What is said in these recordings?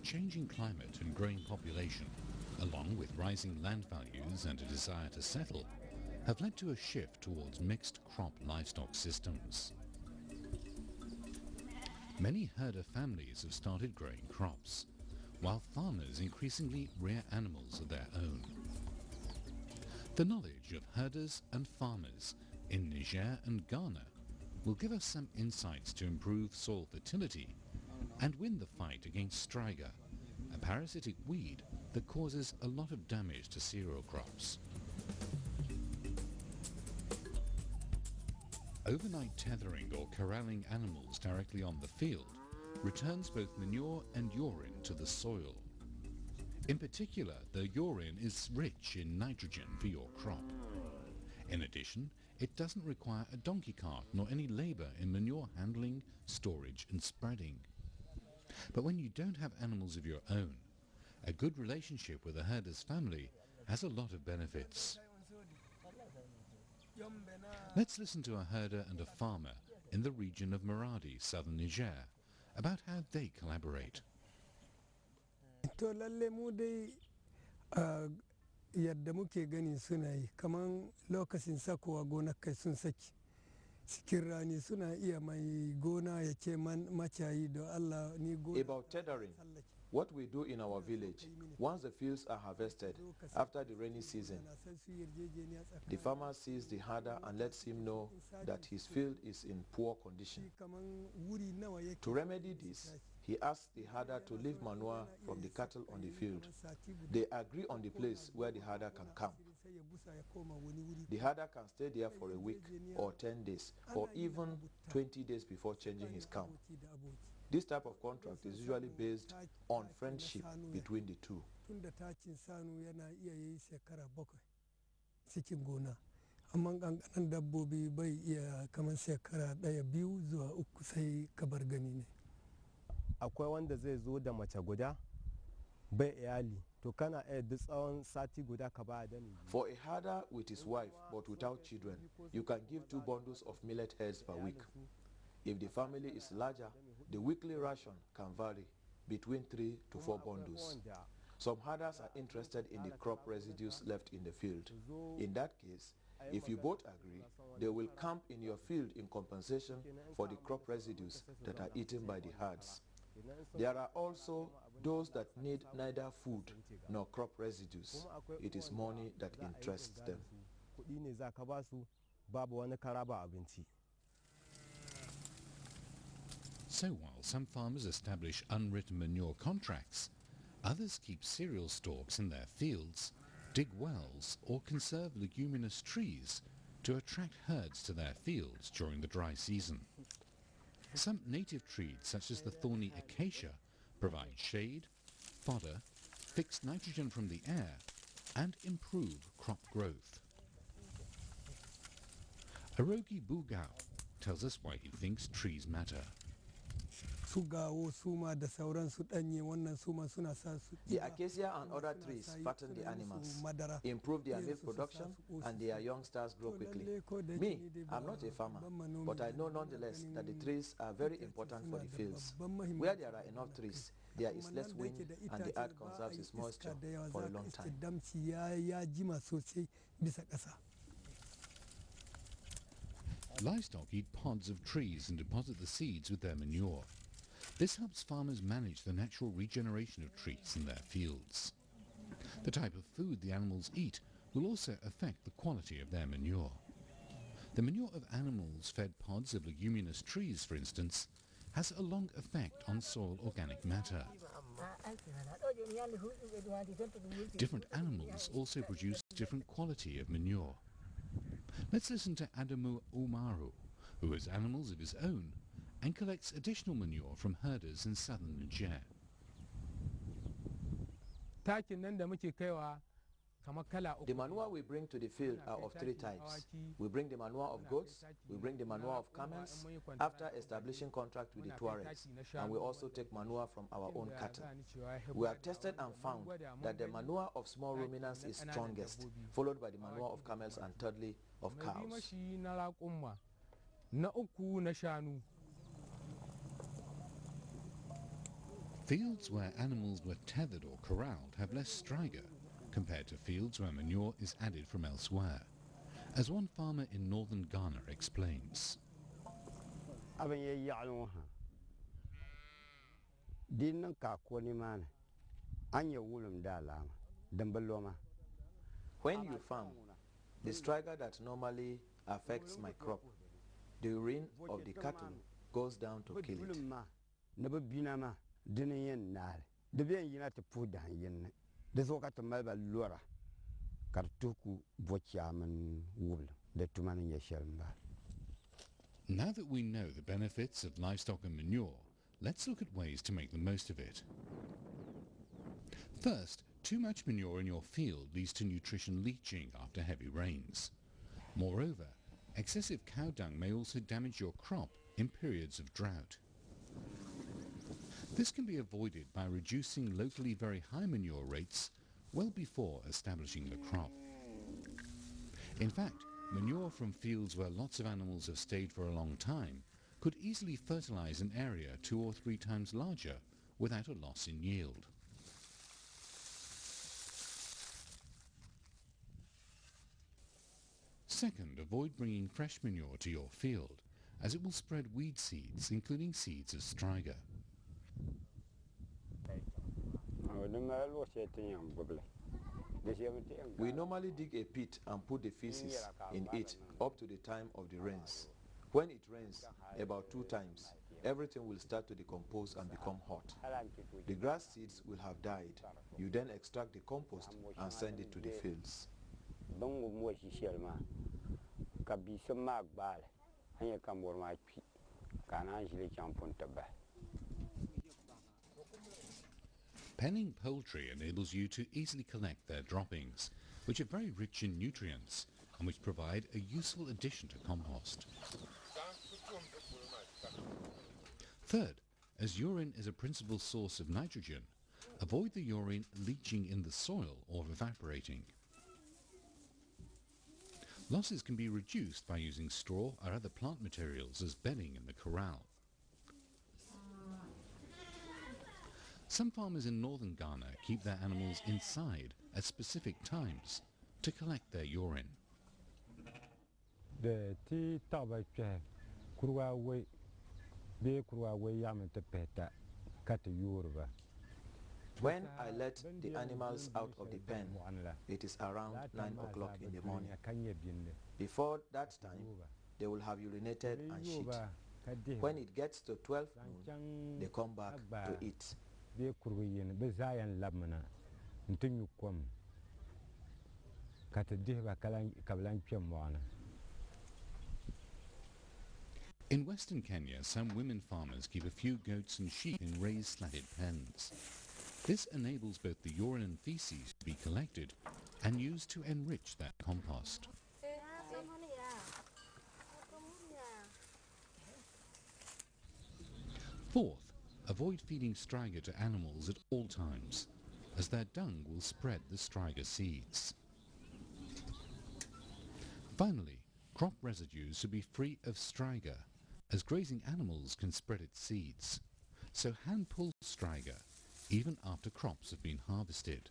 changing climate and growing population, along with rising land values and a desire to settle, have led to a shift towards mixed crop livestock systems. Many herder families have started growing crops, while farmers increasingly rear animals of their own. The knowledge of herders and farmers in Niger and Ghana will give us some insights to improve soil fertility and win the fight against striga, a parasitic weed that causes a lot of damage to cereal crops. Overnight tethering or corralling animals directly on the field returns both manure and urine to the soil. In particular, the urine is rich in nitrogen for your crop. In addition, it doesn't require a donkey cart nor any labor in manure handling, storage and spreading. But when you don't have animals of your own, a good relationship with a herder's family has a lot of benefits. Let's listen to a herder and a farmer in the region of Maradi, southern Niger, about how they collaborate. Yadda muke gani suna yi kaman lokacin sakowa gonakai sun saki cikin rani suna iya mai gona ya ce macayi da Allah ni gona. About tethering, what we do in our village, once the fields are harvested after the rainy season, the farmer sees the herder and lets him know that his field is in poor condition. To remedy this, he asks the herder to leave manure from the cattle on the field. They agree on the place where the herder can camp. The herder can stay there for a week or 10 days or even 20 days before changing his camp. This type of contract is usually based on friendship between the two. Amma ƙanƙanan dabbobi bai iya kamar shekara ɗaya biyu zuwa uku sai kabar gani ne. Akwai wanda zai zo da mace guda bai iyali to kana iya duk tsawon sati guda ka ba da ni. For a herder with his wife but without children, you can give 2 bundles of millet heads per week. If the family is larger, the weekly ration can vary between 3 to 4 bundles. Some herders are interested in the crop residues left in the field. In that case, if you both agree, they will camp in your field in compensation for the crop residues that are eaten by the herds. There are also those that need neither food nor crop residues. It is money that interests them. So while some farmers establish unwritten manure contracts, others keep cereal stalks in their fields, dig wells or conserve leguminous trees to attract herds to their fields during the dry season. Some native trees, such as the thorny acacia, provide shade, fodder, fix nitrogen from the air, and improve crop growth. Arogi Bugao tells us why he thinks trees matter. The acacia and other trees fatten the animals, improve their milk production, and their youngsters grow quickly. Me, I'm not a farmer, but I know nonetheless that the trees are very important for the fields. Where there are enough trees, there is less wind and the earth conserves its moisture for a long time. Livestock eat pods of trees and deposit the seeds with their manure. This helps farmers manage the natural regeneration of trees in their fields. The type of food the animals eat will also affect the quality of their manure. The manure of animals fed pods of leguminous trees, for instance, has a long effect on soil organic matter. Different animals also produce different quality of manure. Let's listen to Adamu Umaru, who has animals of his own and collects additional manure from herders in southern Niger. The manure we bring to the field are of 3 types. We bring the manure of goats, we bring the manure of camels after establishing contract with the Tuaregs, and we also take manure from our own cattle. We have tested and found that the manure of small ruminants is strongest, followed by the manure of camels and thirdly of cows. Fields where animals were tethered or corralled have less striga compared to fields where manure is added from elsewhere, as one farmer in northern Ghana explains. When you farm, the striga that normally affects my crop, the urine of the cattle goes down to kill it. Now that we know the benefits of livestock and manure, let's look at ways to make the most of it. First, too much manure in your field leads to nutrition leaching after heavy rains. Moreover, excessive cow dung may also damage your crop in periods of drought. This can be avoided by reducing locally very high manure rates well before establishing the crop. In fact, manure from fields where lots of animals have stayed for a long time could easily fertilize an area 2 or 3 times larger without a loss in yield. Second, avoid bringing fresh manure to your field, as it will spread weed seeds, including seeds of striga. We normally dig a pit and put the feces in it up to the time of the rains. When it rains about 2 times, everything will start to decompose and become hot. The grass seeds will have died. You then extract the compost and send it to the fields. Penning poultry enables you to easily collect their droppings, which are very rich in nutrients and which provide a useful addition to compost. Third, as urine is a principal source of nitrogen, avoid the urine leaching in the soil or evaporating. Losses can be reduced by using straw or other plant materials as bedding in the corral. Some farmers in northern Ghana keep their animals inside at specific times to collect their urine. When I let the animals out of the pen, it is around 9 o'clock in the morning. Before that time, they will have urinated and shit. When it gets to 12 noon, they come back to eat. In western Kenya, some women farmers keep a few goats and sheep in raised slatted pens. This enables both the urine and feces to be collected and used to enrich their compost. Fourth, avoid feeding striga to animals at all times, as their dung will spread the striga seeds. Finally, crop residues should be free of striga, as grazing animals can spread its seeds. So hand-pull striga even after crops have been harvested.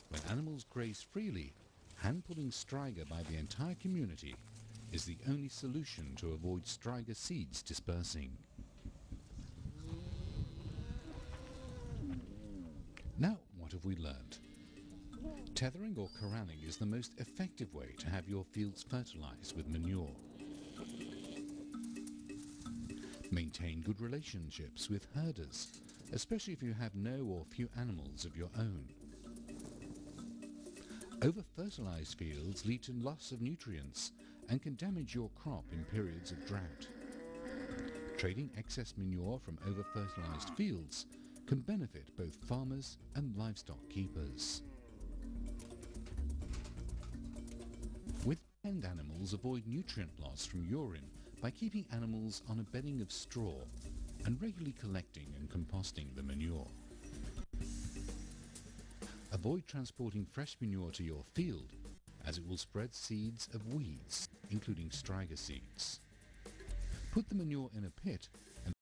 When animals graze freely, hand-pulling striga by the entire community is the only solution to avoid striga seeds dispersing. Now, what have we learned? Tethering or corralling is the most effective way to have your fields fertilized with manure. Maintain good relationships with herders, especially if you have no or few animals of your own. Over-fertilized fields lead to loss of nutrients and can damage your crop in periods of drought. Trading excess manure from over-fertilized fields can benefit both farmers and livestock keepers. With penned animals, avoid nutrient loss from urine by keeping animals on a bedding of straw and regularly collecting and composting the manure. Avoid transporting fresh manure to your field, as it will spread seeds of weeds, including striga seeds. Put the manure in a pit